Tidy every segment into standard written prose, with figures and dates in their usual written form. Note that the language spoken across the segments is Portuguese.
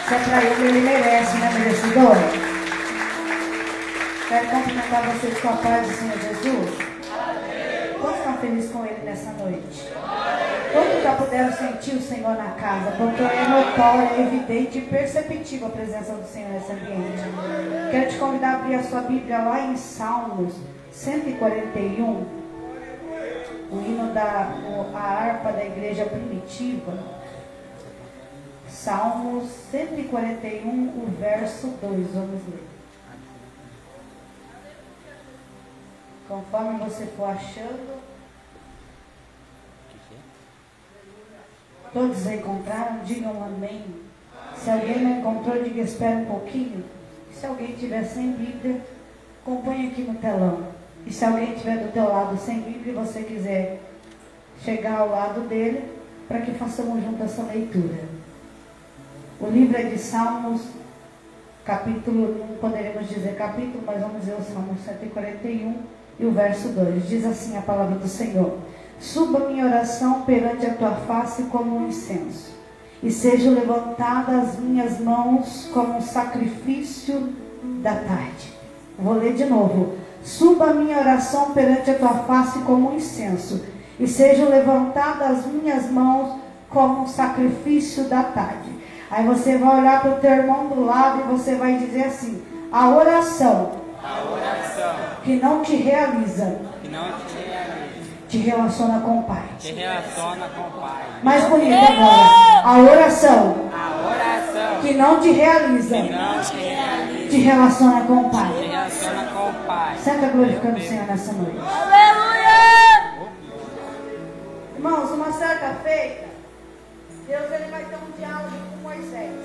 Se é para ele merece, não é merecedor? Quero cumprimentar vocês com a paz do Senhor Jesus. Quantos estão felizes com ele nessa noite? Quantos já puderam sentir o Senhor na casa? Porque é notório, é evidente e perceptível a presença do Senhor nesse ambiente. Quero te convidar a abrir a sua Bíblia lá em Salmos 141. O hino a harpa da igreja primitiva. Salmos 141, o verso 2. Vamos ler. Conforme você for achando. Todos encontraram? Digam amém. Se alguém não encontrou, diga espera um pouquinho. Se alguém tiver sem Bíblia, acompanhe aqui no telão. E se alguém estiver do teu lado sem Bíblia e você quiser chegar ao lado dele, para que façamos junto essa leitura. O livro é de Salmos, capítulo, não poderíamos dizer capítulo, mas vamos dizer o Salmo 141 e o verso 2. Diz assim a palavra do Senhor: suba minha oração perante a tua face como um incenso, e sejam levantadas as minhas mãos como um sacrifício da tarde. Vou ler de novo. Suba minha oração perante a tua face como um incenso, e sejam levantadas as minhas mãos como um sacrifício da tarde. Aí você vai olhar para o teu irmão do lado e você vai dizer assim: a oração que não te realiza, te relaciona com o Pai. Mais bonito agora. A oração que não te realiza, te relaciona com o Pai. Senta glorificando o Senhor nessa noite. Aleluia! Irmãos, uma certa feita, Deus ele vai ter um diálogo com Moisés.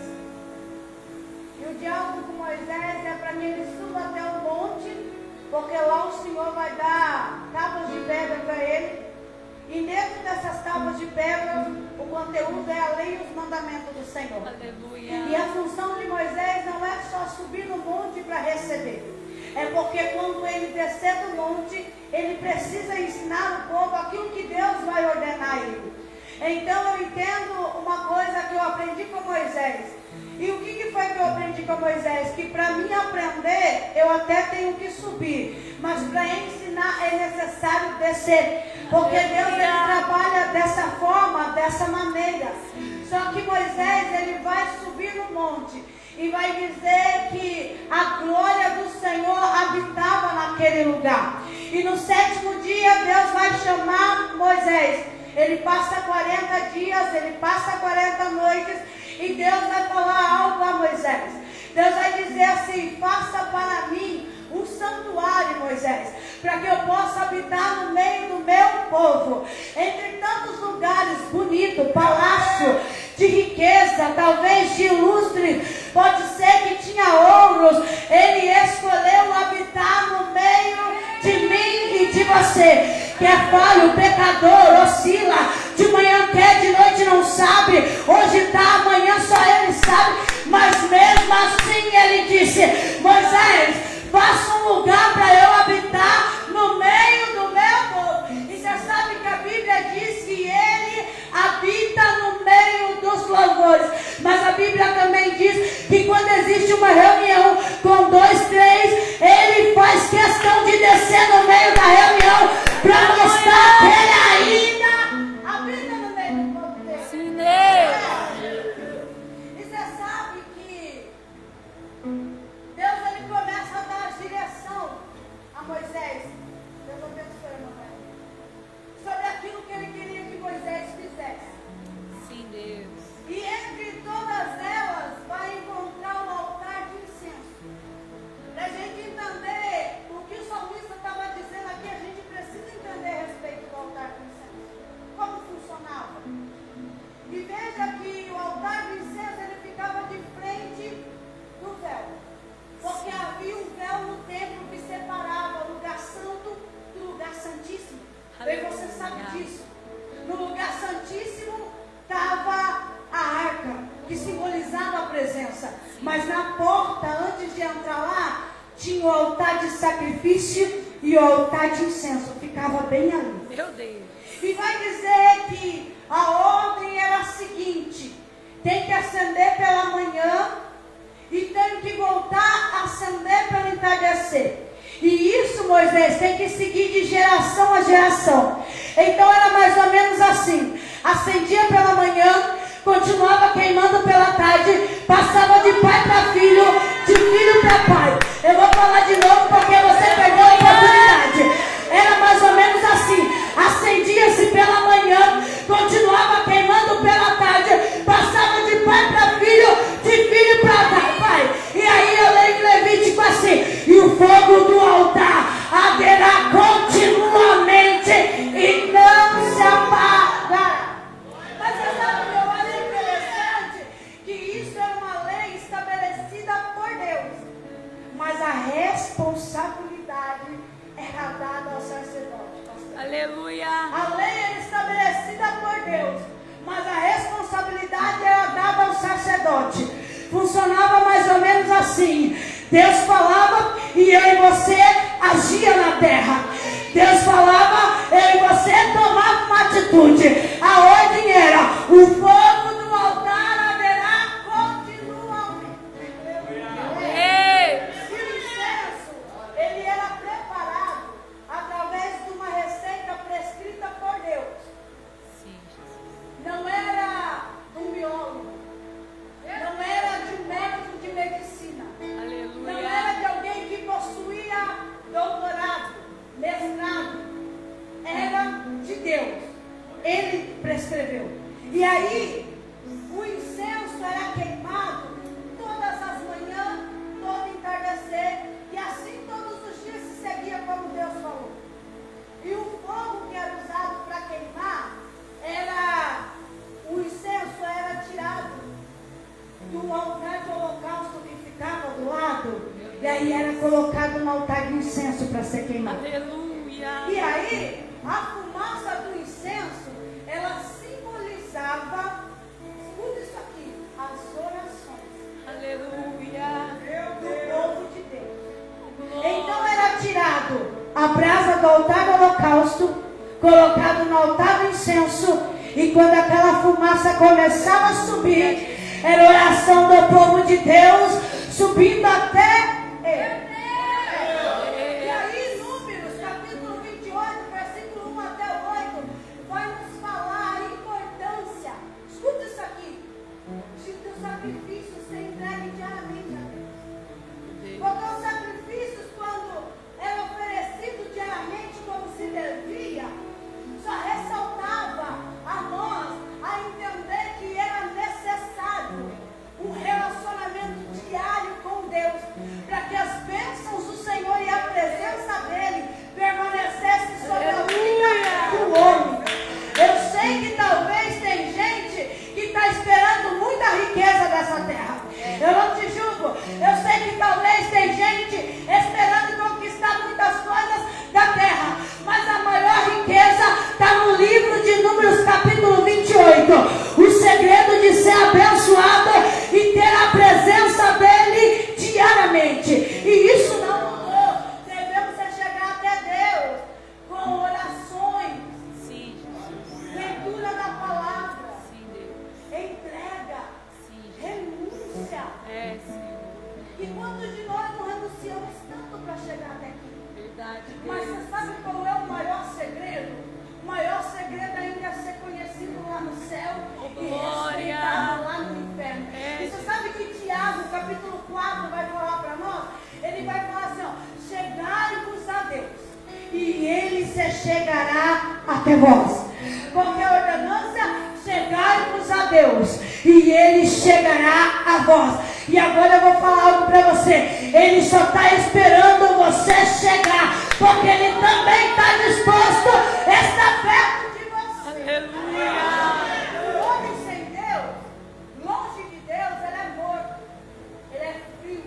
E o diálogo com Moisés é para que ele suba até o monte, porque lá o Senhor vai dar tábuas de pedra para ele. E dentro dessas tábuas de pedra, o conteúdo é a lei e os mandamentos do Senhor. Aleluia. E a função de Moisés não é só subir no monte para receber. É porque quando ele descer do monte, ele precisa ensinar o povo aquilo que Deus vai ordenar a ele. Então eu entendo uma coisa que eu aprendi com Moisés. E o que foi que eu aprendi com Moisés? Que para mim aprender, eu até tenho que subir. Mas para ensinar é necessário descer. Porque Deus ele trabalha dessa forma, dessa maneira. Só que Moisés ele vai subir no monte. E vai dizer que a glória do Senhor habitava naquele lugar. E no sétimo dia Deus vai chamar Moisés. Ele passa 40 dias, ele passa 40 noites. E Deus vai falar algo a Moisés. Deus vai dizer assim: faça para mim um santuário, Moisés, para que eu possa habitar no meio do meu povo. Entre tantos lugares bonitos, palácio de riqueza, talvez de ilustre, pode ser que tinha ouros, ele escolheu habitar no meio de mim e de você, que é falho, pecador, oscila, de manhã quer, de noite não sabe, hoje está, amanhã só ele sabe, mas mesmo assim ele disse: Moisés, faça um lugar para eu habitar no meio do meu povo. E você sabe que a Bíblia diz que ele habita no meio dos louvores. Mas a Bíblia também diz que quando existe uma reunião com 2, 3, ele faz questão de descer no meio da reunião para mostrar que ele ainda habita no meio do povo dele. Sim, e você sabe que Deus ele começa a dar direção a Moisés. Deus abençoe, irmão, sobre aquilo que ele queria que Moisés fizesse. Sim, Deus. E entre todas elas vai encontrar um altar de incenso. Para a gente entender o que o salmista estava dizendo aqui, a gente precisa entender a respeito do altar de incenso. Como funcionava. E veja que o altar de incenso ele ficava de frente do véu. Porque havia um véu no templo que separava o lugar santo do lugar santíssimo. E você sabe disso. No lugar santíssimo estava a arca, que simbolizava a presença. Mas na porta, antes de entrar lá, tinha o altar de sacrifício e o altar de incenso. Ficava bem ali. Meu Deus. E vai dizer que a ordem era a seguinte: tem que acender pela manhã têm que seguir de geração a geração. Então era mais ou menos assim: acendia pela manhã, continuava queimando pela tarde, passava de pai para filho, de filho para pai. Eu vou falar de novo porque você perdeu a oportunidade. Era mais ou menos assim: acendia-se pela manhã, continuava queimando pela tarde, passava de pai para filho, de filho para pai. E aí eu leio em Levítico assim: e o fogo do altar arderá continuamente e não se apaga. Mas você sabe que eu acho interessante que isso é uma lei estabelecida por Deus, mas a responsabilidade era dada ao sacerdote. Aleluia. A lei era estabelecida por Deus, mas a responsabilidade era dada ao sacerdote. Funcionava mais ou menos assim: Deus falava e eu e você agia na terra. Deus falava, eu e você tomava uma atitude. A ordem era: o fogo do altar haverá continuamente. E o incenso, ele era preparado através de uma receita prescrita por Deus. Não era um biólogo, não era de um médico de medicina, não era de alguém que possuía doutorado, mestrado, era de Deus. Ele prescreveu. E aí o incenso era queimado todas as manhãs, todo entardecer, e assim todos os dias se seguia como Deus falou. E o fogo que era usado para queimar o incenso era tirado do altar de holocausto que ficava do lado, e aí era colocado no altar de incenso para ser queimado. Aleluia. E aí a fumaça do incenso, ela simbolizava, escuta isso aqui, as orações. Aleluia. Do povo de Deus. Então era tirado a brasa do altar do holocausto, colocado no altar do incenso, e quando aquela fumaça começava a subir, era oração do povo de Deus subindo até ele. E aí Números, capítulo 28, versículo 1 até 8, vai nos falar a importância, escuta isso aqui, de o sacrifício ser entregue diariamente a Deus. Porque os sacrifícios, quando era oferecido diariamente como se devia, só ressaltava a nós a entender que era necessário um relacionamento diário com Deus, para que as bênçãos do Senhor e a presença dele permanecessem sobre a vida do homem. Eu sei que talvez tem gente que está esperando muita riqueza dessa terra. Eu não te julgo. Eu sei que talvez tem gente esperando conquistar muitas coisas da terra, mas a maior riqueza está no livro de Números capítulo 28. O segredo de ser abençoado e ter a presença dele diariamente. E isso não mudou. Devemos chegar até Deus com orações, Sim, leitura da palavra, sim, Deus. entrega, Sim, renúncia. Senhor. E quantos de nós não renunciamos tanto para chegar até aqui? Verdade, Mas Deus. você sabe qual é o maior segredo? O maior segredo ainda é ser conhecido lá no céu e glória. respeitado lá no inferno. E você sabe que Tiago, capítulo 4, vai falar para nós? Ele vai falar assim, ó: chegai-vos a Deus, e ele se chegará até vós. Qualquer ordenança, chegai-vos a Deus, e ele chegará a vós. E agora eu vou falar algo para você. Ele só está esperando você chegar, porque ele também está disposto a estar perto de você. Aleluia. O homem sem Deus, longe de Deus, ele é morto, ele é frio,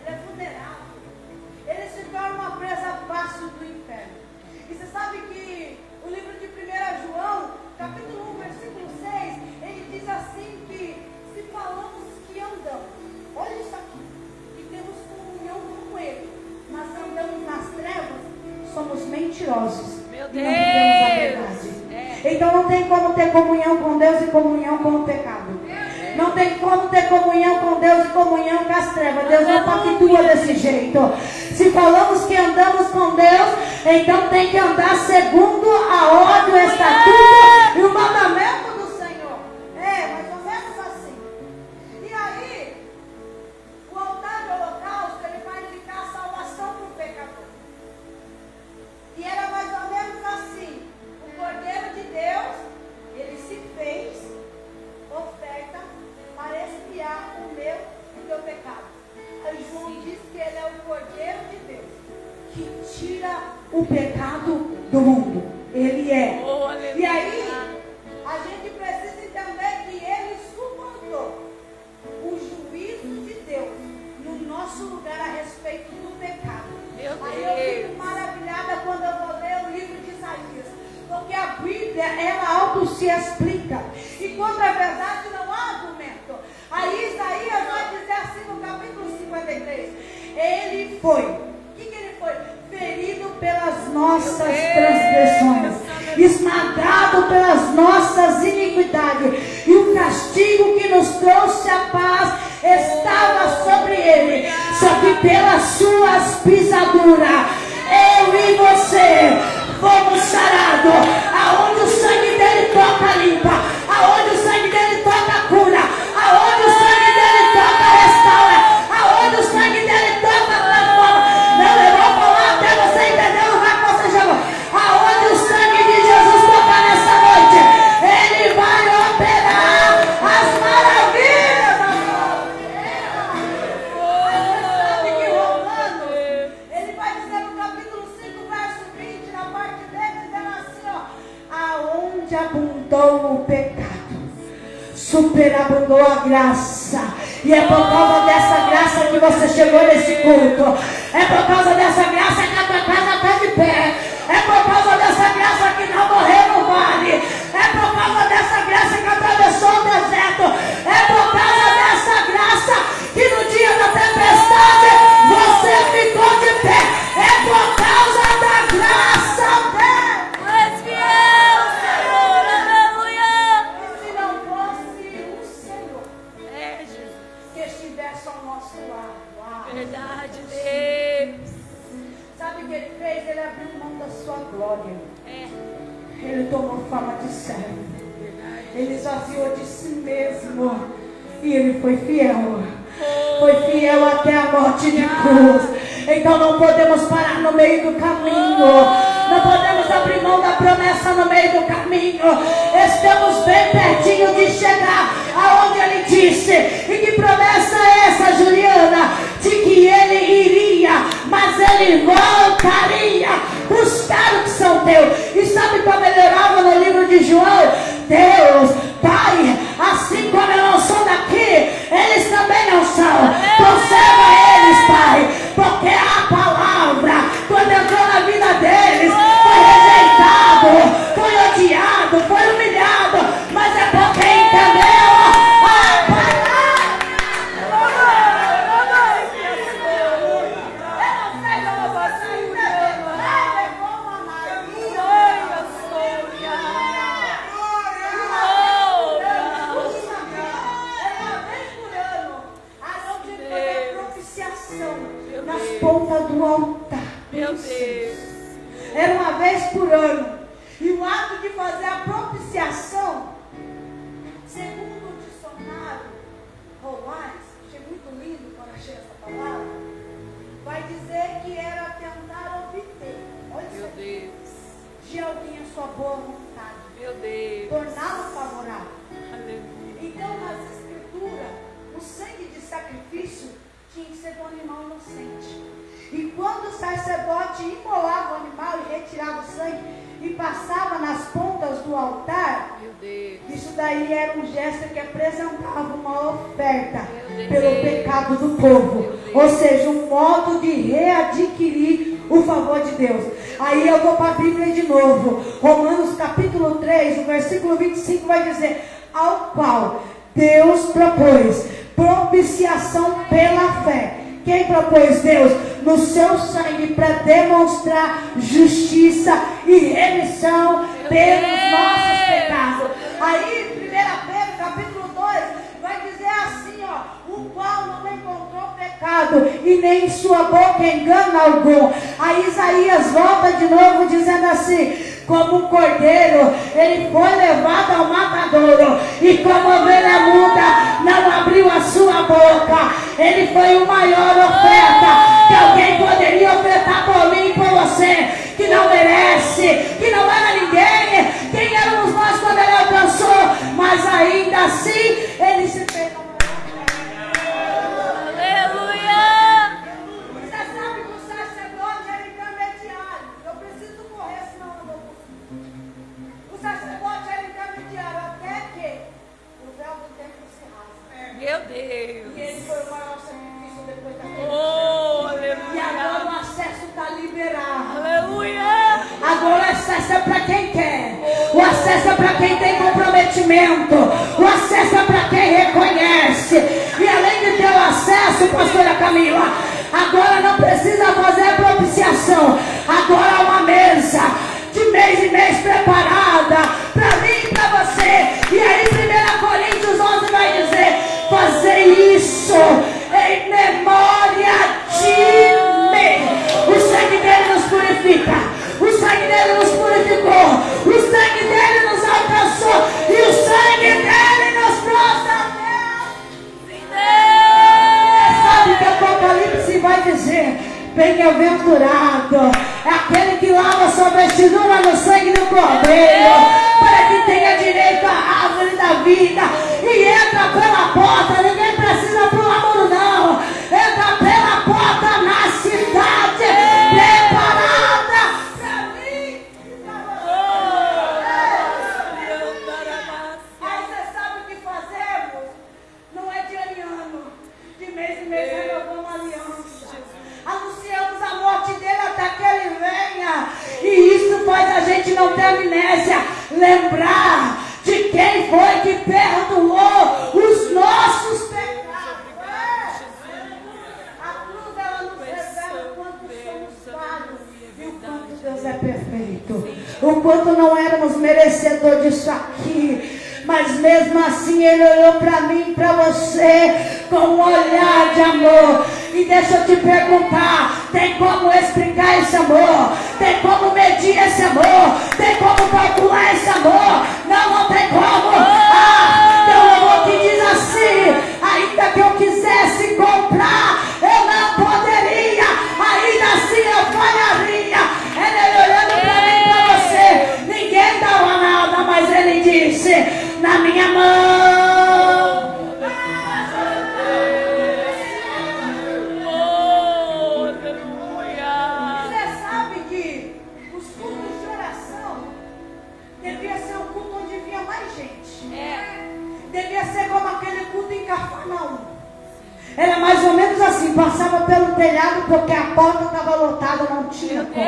ele é vulnerável, ele se torna uma presa fácil do inferno. E você sabe que o livro de 1 João, capítulo 1, versículo 6, ele diz assim que se falamos que andamos, olha isso aqui, que temos comunhão com ele, mas andamos nas trevas, somos mentirosos. Meu E não vivemos a Deus. verdade. Então não tem como ter comunhão com Deus e comunhão com o pecado. Não tem como ter comunhão com com Deus e comunhão com as trevas. Deus não pactua desse jeito. Se falamos que andamos com Deus, então tem que andar segundo a ordem, o estatuto e o mandamento do Senhor. É, mais ou menos assim. E aí, o altar do holocausto, ele vai indicar a salvação para o pecador. E era mais ou menos assim. O Cordeiro de Deus, ele se fez oferta para expiar o meu e o teu pecado. Aí João diz que ele é o Cordeiro de Deus, que tira o pecado do mundo. Ele é. E aí, a gente precisa entender que ele suportou o juízo de Deus no nosso lugar a respeito do pecado. Aí eu fico maravilhada quando eu vou ler o livro de Isaías, porque a Bíblia, ela auto se explica, e contra a verdade não há argumento. Aí Isaías vai dizer assim no capítulo 53, ele foi, o que ele foi? Ferido pelas nossas transgressões, esmagado pelas nossas iniquidades, e o castigo que nos trouxe a paz estava sobre ele, só que pelas suas pisaduras, eu e você fomos sarados. Aonde o sangue dele toca, limpa. Aonde o sangue dele toca, cura. Aonde o sangue dele toca, restaura. Aonde o sangue dele toca, transforma. Não, eu vou falar até você entender o lugar que você chegou. Aonde o sangue de Jesus tocar nessa noite, ele vai operar as maravilhas da nossa vida. Sabe que Romanos, ele vai dizer no capítulo 5, verso 20, na parte dele, dizendo assim, ó: aonde abundou o pecado, superabundou a graça. E é por causa dessa graça que você chegou nesse culto. É por causa dessa graça que a tua casa está de pé. É por causa dessa graça que não morreu no vale. É por causa dessa graça que atravessou o deserto. É por causa dessa graça que no dia da tempestade você ficou de pé. É por causa da graça dele. Tu és fiel, Senhor, aleluia. E se não fosse o Senhor É, Jesus. que estivesse ao nosso lado. Uau. Verdade, Deus. Sabe o que ele fez? Ele abriu mão da sua glória. É. Ele tomou forma de servo. Ele esvaziou de si mesmo. E ele foi fiel. Foi fiel até a morte de cruz. Então não podemos parar no meio do caminho. Não podemos abrir mão da promessa no meio do caminho. Estamos bem pertinho de chegar aonde ele disse. E que promessa é essa, Juliana? De que ele iria, mas ele voltaria buscar o que são teus. E sabe como ele orava no livro de João? Deus, Pai, assim como eu não sou daqui, eles também não são. Conserva eles, Pai, porque a palavra, quando entrou na vida deles, foi rejeitado, foi odiado, foi humilhado, mas é porque entendeu a palavra. Eu não sei como você entendeu, mas é como a Maria. Nas pontas do altar. Meu Deus. Era uma vez por ano. E o ato de fazer a propiciação, segundo o dicionário Rolais, achei muito lindo quando achei essa palavra, vai dizer que era tentar obter, olha isso Meu aqui, Deus. de alguém a sua boa vontade, Meu Deus. torná-lo favorável. Aleluia. Então, nas escrituras, o sangue de sacrifício tinha que ser do animal inocente. E quando o sacerdote imolava o animal e retirava o sangue e passava nas pontas do altar, Meu Deus. isso daí era um gesto que apresentava uma oferta Meu Deus. pelo pecado do povo. Meu Deus. Ou seja, um modo de readquirir o favor de Deus. Aí eu vou para a Bíblia de novo. Romanos capítulo 3, o versículo 25 vai dizer: ao qual Deus propôs propiciação pela fé. Quem propôs? Deus, no seu sangue, para demonstrar justiça e remissão pelos nossos pecados. Aí, 1 Pedro, capítulo 2, vai dizer assim, ó: o qual e nem em sua boca engano algum. Aí Isaías volta de novo dizendo assim: como um cordeiro, ele foi levado ao matadouro, e como ovelha muda, não abriu a sua boca. Ele foi o maior oferta que alguém poderia ofertar por mim e por você, que não merece, que não era ninguém. Quem éramos nós quando ele alcançou? Mas ainda assim, ele se fez. Aleluia! Você sabe que o sacerdote era intermediário. Eu preciso correr, senão eu não vou conseguir. O sacerdote era intermediário até que o véu do templo se rasga. Meu Deus! E ele foi o maior sacrifício depois da cruz. Oh, E agora aleluia! o acesso está liberado. Aleluia! Agora o acesso é para quem quer. O acesso é para quem tem comprometimento. O acesso é para quem reconhece. E além de ter o acesso, pastora Camila, agora não precisa fazer propiciação. Agora há uma mesa de mês em mês preparada para mim e para você. E aí 1 Coríntios 11 vai dizer: fazer isso em memória de mim. O sangue dele nos purifica. O sangue dele nos purificou. O sangue dele nos alcançou. E o sangue dele nos trouxe a Deus. Sabe que Apocalipse vai dizer: bem-aventurado é aquele que lava sua vestidura no sangue do Cordeiro, para que tenha direito à árvore da vida e entra pela porta. Ninguém precisa pular muro, não. Entra pela porta na cidade preparada para mim e para você. Aí você sabe o que fazemos? Não é de ano em ano, de mês em mês renovamos a aliança. Anunciamos a morte dele até que ele venha. E isso faz a gente não ter amnésia. Lembrar de quem foi que perdoou os nossos pecados. A cruz ela nos revela o quanto somos falhos e o quanto Deus é perfeito. O quanto não éramos merecedores disso aqui. Mas mesmo assim ele olhou para mim e para você com um olhar de amor. E deixa eu te perguntar: tem como explicar esse amor? Tem como medir esse amor? Tem como calcular esse amor? Não tem como. Tem um amor que diz assim: ainda que eu quisesse comprar, eu não poderia. Ainda assim eu falharia. Ele olhando para mim e para você. Ninguém dava nada, mas ele disse: na minha mão. Você sabe que os cultos de oração devia ser um culto onde vinha mais gente. Devia ser como aquele culto em Cafarnaum. Era mais ou menos assim: passava pelo telhado porque a porta estava lotada, não tinha como.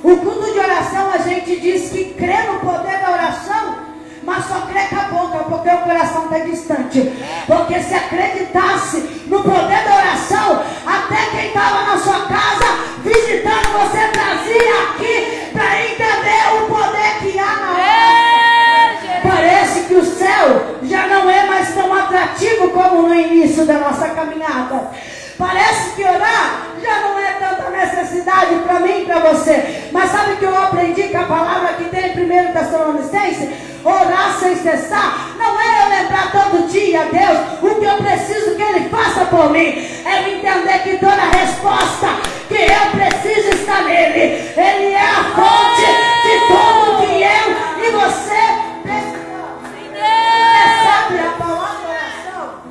O culto de oração, a gente diz que crê no poder da oração, mas só crê com a boca, porque o coração está distante. Porque se acreditasse no poder da oração, até quem estava na sua casa visitando você trazia aqui para entender o poder que há na hora. Parece que o céu já não é mais tão atrativo como no início da nossa caminhada. Parece que orar já não é tanta necessidade para mim e para você. Mas sabe que eu aprendi com a palavra que tem em 1 Tessalonicenses? Orar sem cessar. Não é eu lembrar todo dia a Deus o que eu preciso que Ele faça por mim. É me entender que toda resposta que eu preciso está nele. Ele é a fonte de tudo que eu e você precisamos. Você sabe, a palavra oração,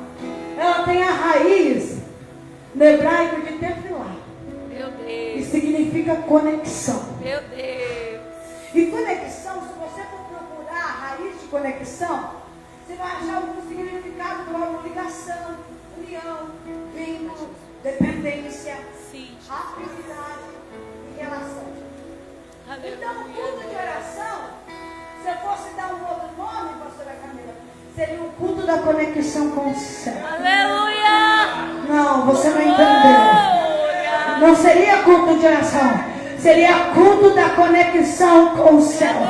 ela tem a raiz no hebraico de tefilá. Meu Deus. E significa conexão. Meu Deus. E conexão, se você for procurar a raiz de conexão, você vai achar algum significado como ligação, união, vínculo, dependência, afinidade e relação. Então, o culto de oração, se eu fosse dar um outro nome, pastora Camila, seria o culto da conexão com o céu. Aleluia! Não, você não entendeu. Não seria culto de oração, seria culto da conexão com o céu.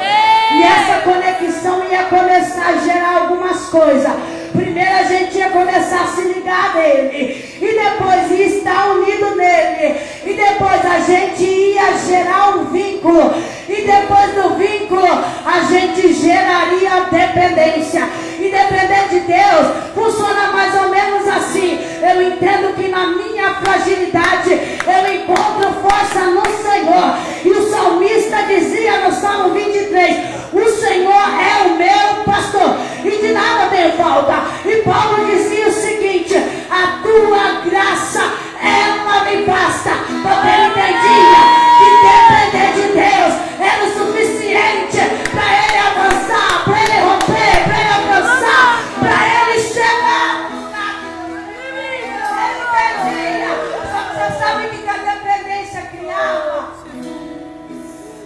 E essa conexão ia começar a gerar algumas coisas. Primeiro a gente ia começar a se ligar nele, e depois ia estar unido nele, e depois a gente ia gerar um vínculo, e depois do vínculo a gente geraria dependência. E depender de Deus funciona mais ou menos assim. Eu entendo que na minha fragilidade eu encontro força no Senhor. E o salmista dizia no Salmo 23: o Senhor é o meu pastor e de nada tenho falta. E Paulo dizia o seguinte: a tua graça, ela me basta. Porque ele entendia que depender de Deus era o suficiente para ele avançar, para ele romper, para ele alcançar, para ele chegar. Ele entendia. Só que você sabe que a dependência criava.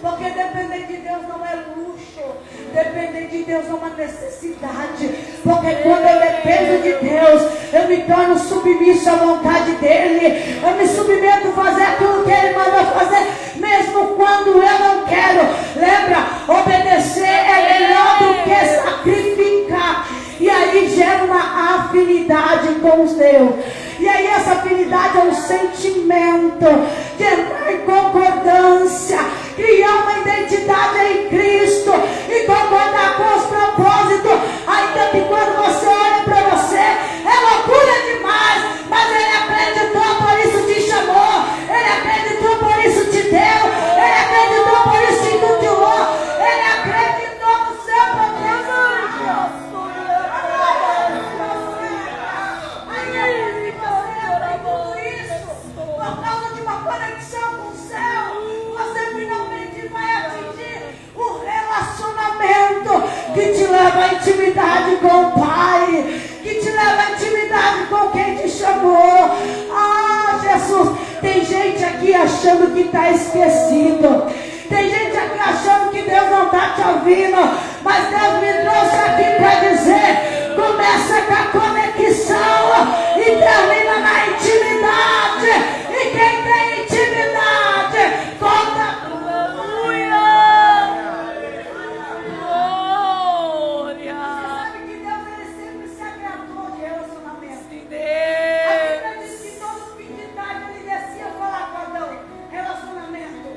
Porque depender de Deus não é luxo. Depender de Deus é uma necessidade. Porque quando eu dependo de Deus, eu me torno submisso à vontade dEle. Eu me submeto a fazer aquilo que Ele manda fazer, mesmo quando eu não quero. Lembra? Obedecer é melhor do que sacrificar. E aí gera uma afinidade com os Deus. E aí essa afinidade é um sentimento de entrar em concordância, criar uma identidade em Cristo e concordar com os propósitos. Ainda que quando você olha para você, é loucura demais, mas Ele acreditou, por isso te chamou. Ele acreditou, por isso te deu. Ele acreditou, por isso te continuou. Ele acreditou no seu propósito. Por causa de uma conexão com o céu, você finalmente vai atingir o relacionamento que te leva à intimidade com o Pai, que te leva à intimidade com quem te chamou. Ah, Jesus, tem gente aqui achando que está esquecido. Tem gente aqui achando que Deus não está te ouvindo. Mas Deus me trouxe aqui para dizer: começa com a conexão e termina na intimidade. E quem tem intimidade, conta. Aleluia! Glória! Você sabe que Deus, Ele sempre se agradou de relacionamento. Sim, A Deus! Bíblia diz que todo fim de tarde Ele descia falar com Adão. Relacionamento.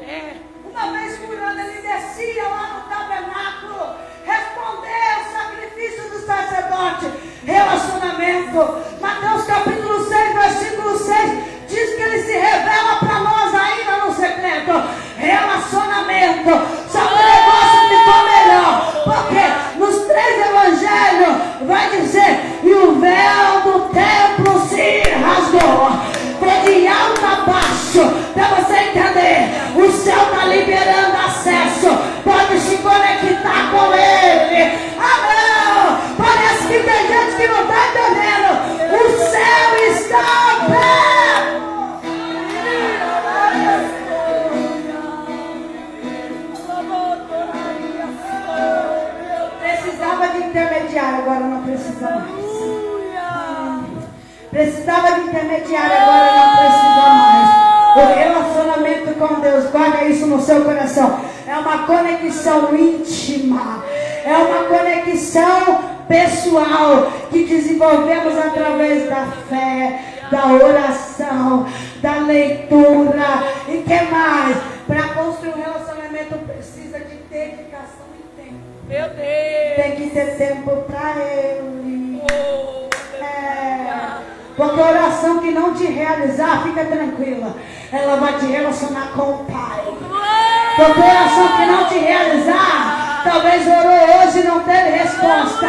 Uma vez por ano Ele descia lá no tabernáculo, responder o sacrifício do sacerdote. Relacionamento. Mateus capítulo 6, versículo 6 diz que Ele se revela para nós ainda no secreto. Relacionamento. Só que o negócio ficou melhor, porque nos 3 evangelhos vai dizer: e o véu do templo se rasgou. Foi de alto a baixo, para você entender. O céu está liberando acesso. Pode se conectar com Ele. Ah, não! Parece que tem gente que não está entendendo. O céu está aberto. Precisava de intermediário, agora não precisa mais. Precisava de intermediário, agora não precisa mais. O relacionamento com Deus, guarda isso no seu coração, é uma conexão íntima, é uma conexão pessoal que desenvolvemos através da fé, da oração, da leitura. E que mais? Para construir um relacionamento precisa de dedicação e tempo. Meu Deus! Tem que ter tempo para Ele. Porque a oração que não te realizar, fica tranquila, ela vai te relacionar com o Pai. Porque a oração que não te realizar, talvez orou hoje e não teve resposta.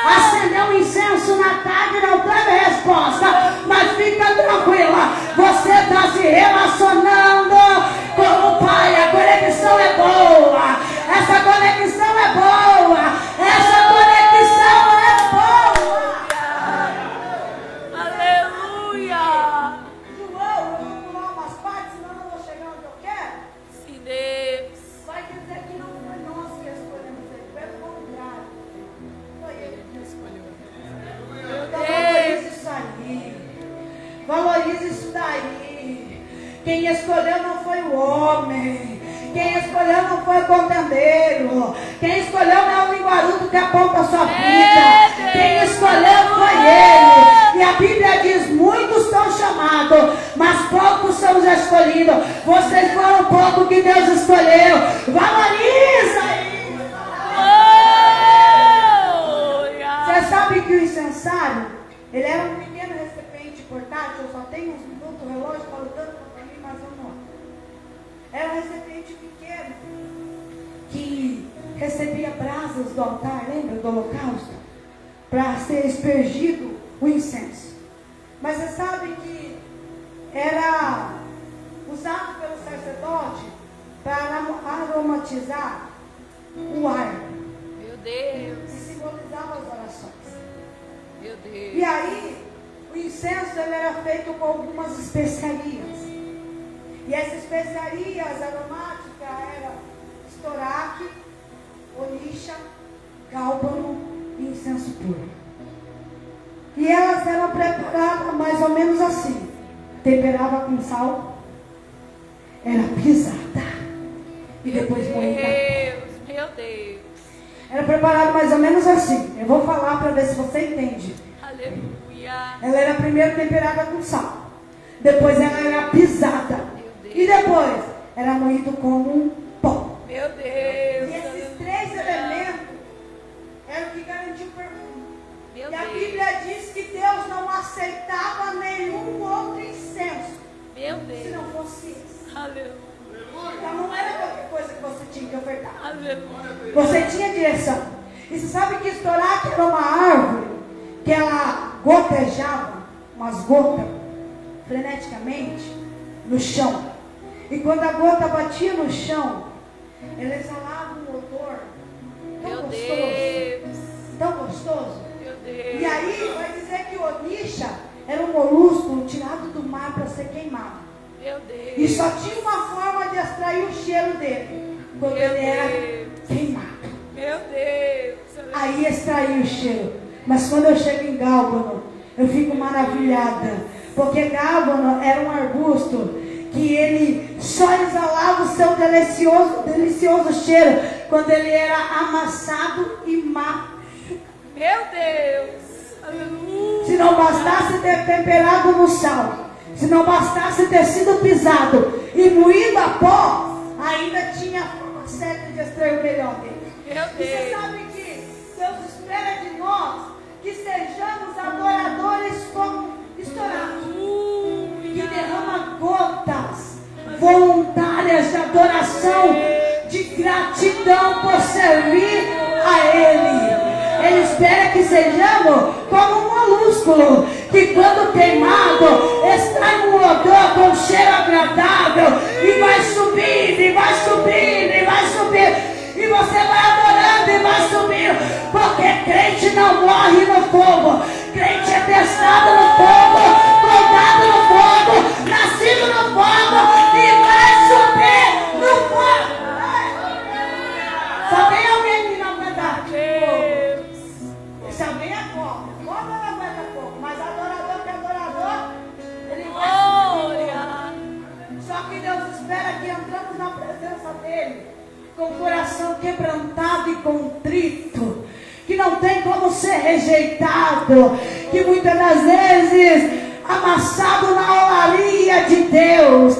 Acendeu um incenso na tarde e não teve resposta. Mas fica tranquila, você está se relacionando com o Pai. A conexão é boa. Essa conexão é boa. Essa conexão é boa. Aleluia! João, eu vou pular umas partes, senão eu não vou chegar onde eu quero. Sim, Deus! Vai dizer que não foi nós que escolhemos Ele, pelo contrário. Foi Ele que escolheu. Então valorize isso aí. Valorize isso daí. Quem escolheu não foi o homem. Quem escolheu não foi o contendeiro. Quem escolheu não é o linguarudo que aponta a sua vida. Quem escolheu foi Ele. E a Bíblia diz: muitos são chamados, escolhido. Vocês foram o povo que Deus escolheu. Valoriza isso. Você sabe que o incensário, ele era um pequeno recipiente portátil. Eu só tenho uns minutos, o relógio está lutando para mim, mas eu não. Era um recipiente pequeno que recebia brasas do altar, lembra do holocausto? Para ser aspergido o incenso. Mas você sabe que era usado pelo sacerdote para aromatizar o ar. Meu Deus. E simbolizava as orações. Meu Deus. E aí, o incenso ele era feito com algumas especiarias. E essas especiarias aromáticas eram estoraque, onixa, cálbano e incenso puro. E elas eram preparadas mais ou menos assim. Temperava com sal, era pisada e depois moída. Meu Deus. Era preparado mais ou menos assim. Eu vou falar para ver se você entende. Aleluia. Ela era primeiro temperada com sal, depois ela era pisada e depois era moído como um pó. Meu Deus. E esses três elementos eram o que garantiam o perfume. Meu E a Deus. Bíblia diz que Deus não aceitava nenhum outro incenso Meu se Deus. não fosse esse. Aleluia. Então não era qualquer coisa que você tinha que ofertar. Aleluia. Você tinha direção. E você sabe que estoraque era uma árvore que ela gotejava, umas gotas, freneticamente, no chão. E quando a gota batia no chão, ela exalava um odor tão Meu gostoso. Deus. Tão gostoso. Meu Deus. E aí vai dizer que o onixa era um molúsculo tirado do mar para ser queimado. Meu Deus. E só tinha uma forma de extrair o cheiro dele, quando Meu ele era Deus. queimado. Meu Deus. Aí extraía o cheiro. Mas quando eu chego em Gálbano, eu fico maravilhada. Porque Gálbano era um arbusto que ele só exalava o seu delicioso cheiro quando ele era amassado e machucado. Meu Deus. Aleluia. Se não bastasse ter temperado no sal, se não bastasse ter sido pisado e moído a pó, ainda tinha a forma certa de extrair o melhor dele. Meu E você Deus. sabe que Deus espera de nós que sejamos adoradores como estourados, que derrama gotas voluntárias de adoração, de gratidão por servir a Ele. Ele espera que sejamos como um molúsculo, que quando queimado, extrai um odor com cheiro agradável, e vai subindo, e vai subindo, e vai subindo. E você vai adorando e vai subindo, porque crente não morre no fogo, crente é testado no fogo, moldado no fogo, nascido no fogo, e vai subir no fogo. Só tem alguém que não aguenta fogo. Se alguém é fogo não aguenta fogo, mas adorador que é adorador, ele vai subir. Só que Deus espera que entramos na presença dele com o coração quebrantado e contrito, que não tem como ser rejeitado, que muitas das vezes amassado na olaria de Deus,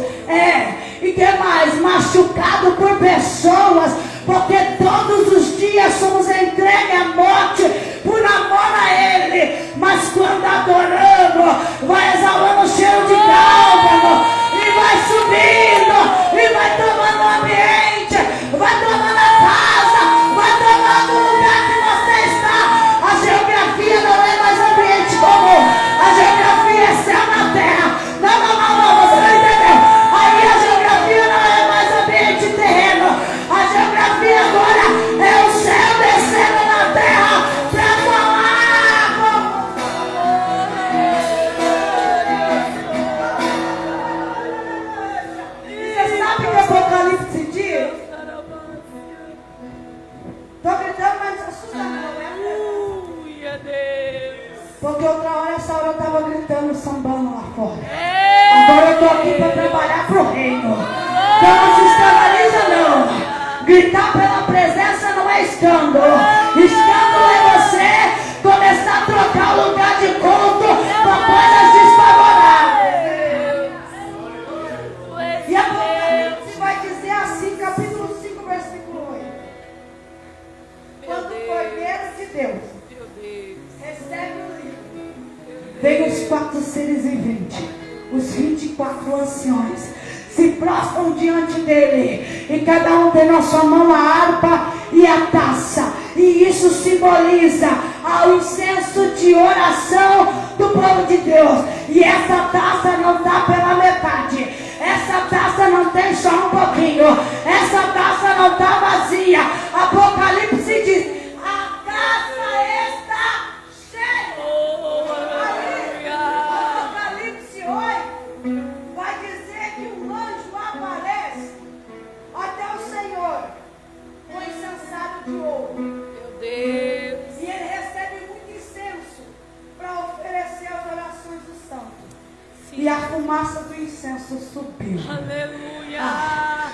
e que é mais machucado por pessoas, porque todos os dias somos entregues à morte por amor a Ele, mas quando adoramos, vai exalando o cheiro de Gálbano, e vai subindo, e vai tomando o ambiente, vai tomando a casa, vai tomando o lugar que você está. A geografia não é mais ambiente comum, a geografia é céu na terra. Não, você não entendeu? Aí a geografia não é mais ambiente terreno, a geografia agora é o céu descendo na terra para falar com você. Sabe o que Apocalipse diz? Estou gritando, mas assusta não, né? Aleluia, Deus. Porque outra hora, essa hora eu estava gritando, sambando lá fora. Agora eu estou aqui para trabalhar para o reino. Então não se escandaliza não. Gritar pela presença não é escândalo. Escândalo é você começar a trocar o lugar de culto por coisas desfavoráveis. E Vem os 4 seres viventes, os 24 anciões, se prostram diante dele, e cada um tem na sua mão a harpa e a taça, e isso simboliza ao incenso de oração do povo de Deus. E essa taça não está pela metade, essa taça não tem só um pouquinho, essa taça não está vazia. Apocalipse diz: a taça está cheia. Apocalipse 8 vai dizer que um anjo aparece até o Senhor com incensário de ouro. Meu Deus. E ele recebe muito incenso para oferecer as orações do santo. Sim. E a fumaça do incenso subiu. Aleluia.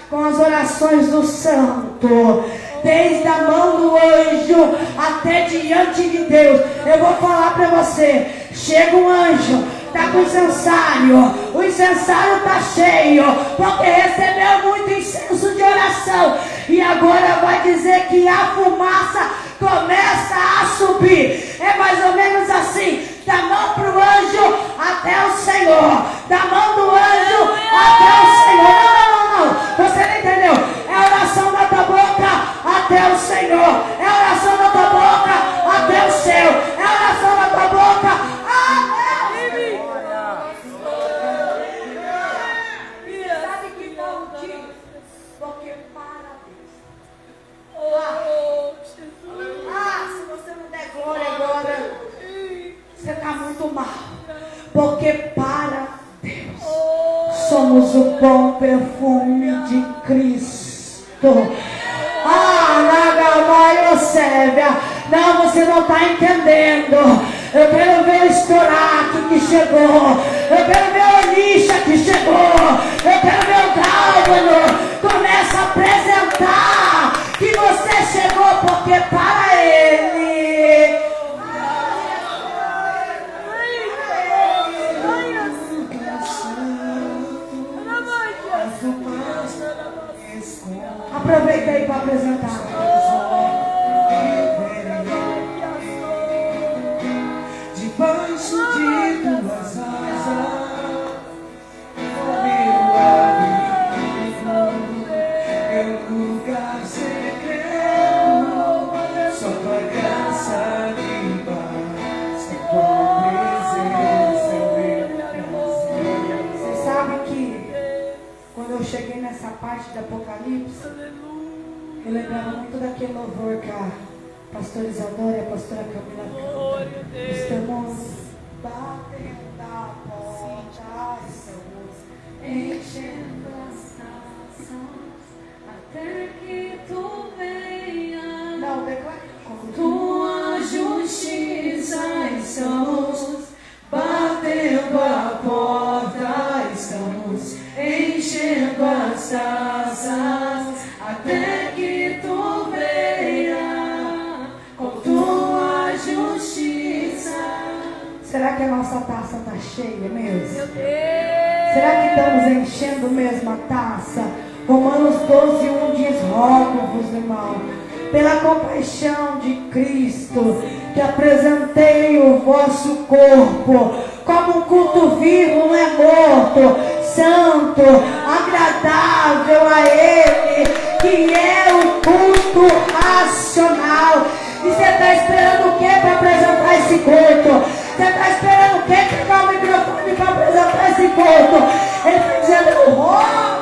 Com as orações do santo, desde a mão do anjo até diante de Deus. Eu vou falar para você: chega um anjo, está com incensário, o incensário está cheio, porque recebeu muito incenso de oração, e agora vai dizer que a fumaça começa a subir. É mais ou menos assim: da mão para o anjo até o Senhor, da mão do anjo até o Senhor. Não, você não entendeu? É a oração da tua boca até o Senhor, é a oração da tua boca até o céu, é a oração da tua boca até o Senhor. Sabe que Paulo diz? Porque para Deus. Se você não der glória agora, você está muito mal. Porque para Deus somos o bom perfume de Cristo. Não, você não está entendendo. Eu quero ver o Estorato que chegou. Eu quero ver o Onisha que chegou. Eu quero ver o Gálvano. Começa a apresentar que você chegou, porque para Ele. Aproveita aí para apresentar. Debaixo de tuas asas, meu abrigo, é um lugar secreto, só tua graça me basta, tua presença me prazer. Você sabe que quando eu cheguei nessa parte do Apocalipse, eu lembrava muito daquele louvor que a pastora Isadora e a pastora Camila Glória a Deus. estamos batendo a porta, estamos enchendo as taças até que tu venha. Não, declara. Com tua justiça estamos batendo a porta, estamos enchendo as taças até que tu venha com tua justiça. Será que a nossa taça está cheia mesmo? Meu Deus. Será que estamos enchendo mesmo a taça? Romanos 12:1 diz: rogo-vos, irmão, pela compaixão de Cristo, que apresentei o vosso corpo como um culto vivo, não é morto, santo, agradável a Ele, que é o culto racional. E você está esperando o que para apresentar esse culto? Você está esperando o que? Pegar o microfone para apresentar esse culto? Ele está dizendo: eu rogo.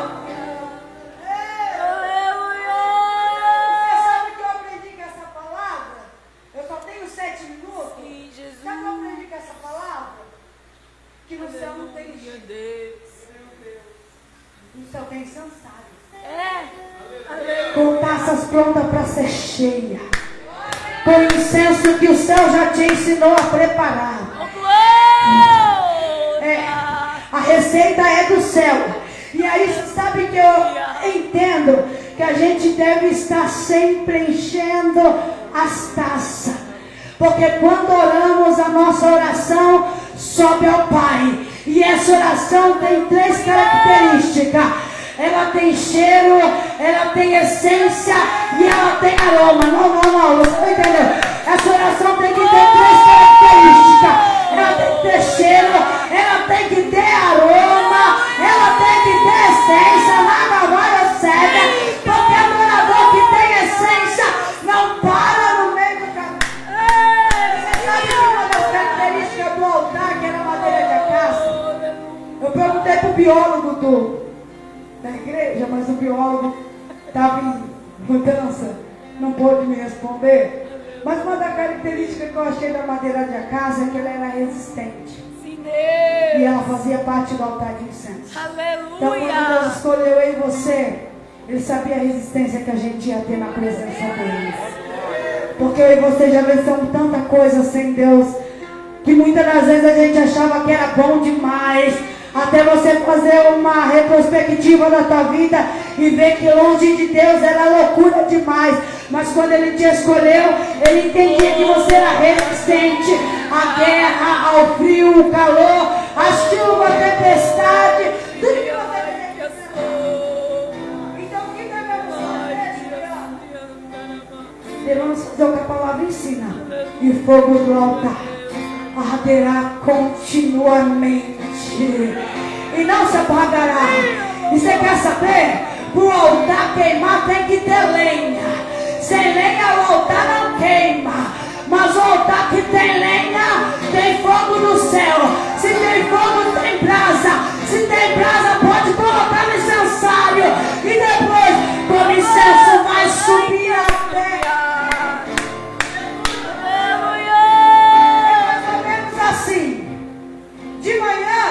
Você sabe que eu aprendi com essa palavra? Eu só tenho 7 minutos. Sim, Jesus. Sabe o que eu aprendi com essa palavra? Que no céu não tem Meu jeito. Deus. No céu tem incensário. É. Com taças prontas para ser cheia. Com incenso que o céu já te ensinou a preparar. A receita é do céu. E aí você sabe que eu entendo que a gente deve estar sempre enchendo as taças. Porque quando oramos, a nossa oração sobe ao Pai. E essa oração tem 3 características. Ela tem cheiro, ela tem essência e ela tem aroma. Não, você não entendeu? Essa oração tem que ter 3 características. ela tem que ter cheiro, ela tem que ter aroma, ela tem que ter essência, nada mais serve, porque adorador que tem essência não para no meio do caminho. Você sabe que uma das características do altar, que era madeira de acácia, eu perguntei pro biólogo da igreja, mas o biólogo estava em mudança, não pôde me responder. Mas uma das características que eu achei da madeira de acácia é que ela era resistente. Sim, Deus. E ela fazia parte do altar de incenso. Aleluia. Então quando Deus escolheu eu e você, Ele sabia a resistência que a gente ia ter na presença dEle. Porque eu e você já vencemos tanta coisa sem Deus, que muitas das vezes a gente achava que era bom demais, até você fazer uma retrospectiva da tua vida e ver que longe de Deus era loucura demais. Mas quando Ele te escolheu, Ele entendia que você era resistente à guerra, ao frio, ao calor, à chuva, à tempestade, tudo que você tem. Então o que devemos fazer? Devemos fazer o que a palavra ensina. E o fogo do altar arderá continuamente e não se apagará. E você quer saber? Para o altar queimar tem que ter lenha. Sem lenha o altar não queima. Mas o altar que tem lenha tem fogo no céu. Se tem fogo tem brasa. Se tem brasa pode colocar no incensário. E depois com o incenso vai subir a terra. É mais ou menos assim. De manhã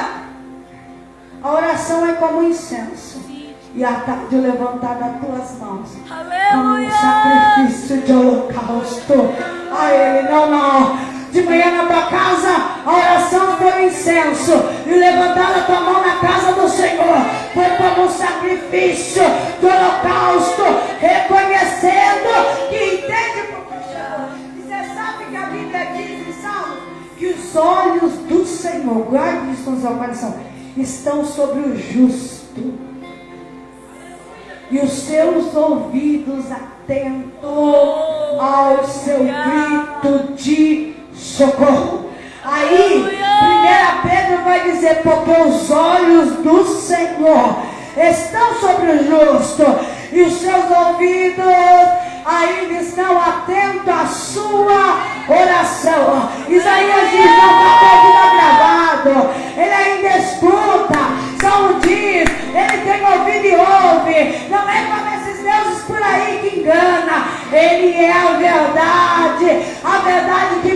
a oração é como incenso. E à tarde levantar das tuas mãos como um sacrifício de holocausto a Ele. Não. De manhã na tua casa a oração foi um incenso. E levantar a tua mão na casa do Senhor foi como um sacrifício de holocausto, reconhecendo que entende porque chegou. E você sabe que a Bíblia diz em Salmos que os olhos do Senhor, guarde isso no seu coração, estão sobre o justo. E os seus ouvidos atentos ao seu grito de socorro. Aí, 1 Pedro vai dizer, porque os olhos do Senhor estão sobre o justo, e os seus ouvidos ainda estão atentos à sua oração. Isaías diz, não está com ouvido gravado, ele ainda escuta. Salmo diz, ele tem ouvido e ouve. Não é como esses deuses por aí que engana. Ele é a verdade que